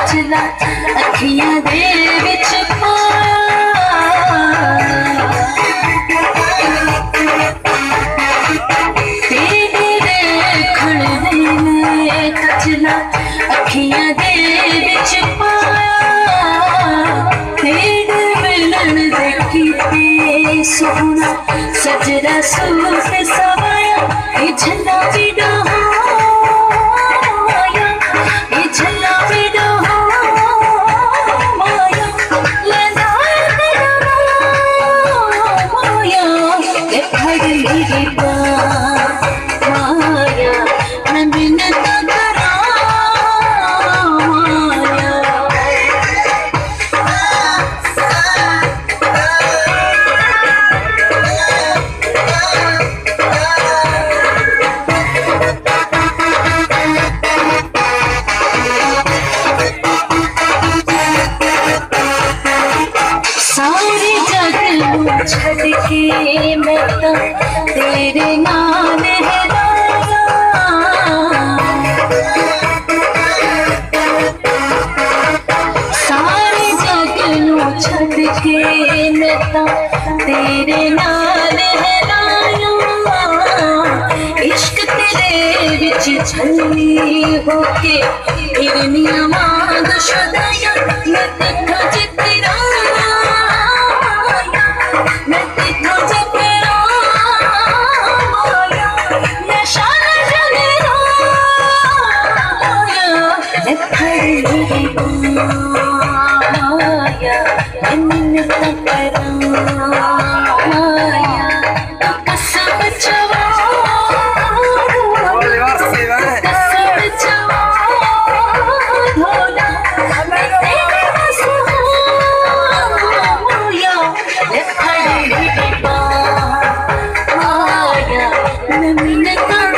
कचला अखियां दे विच कचला अखियां दे विच भेड़ मिलन दे कीते सोहना सजरा सूट सवाया ये झंडा भी छड़ के मैं तो तेरे नाल सारे जग नू छड़ के मैं तो तेरे नाल इश्क तेरे विच छली होके इरनिया मांग शुदाया मैं तेरा जितरा I'm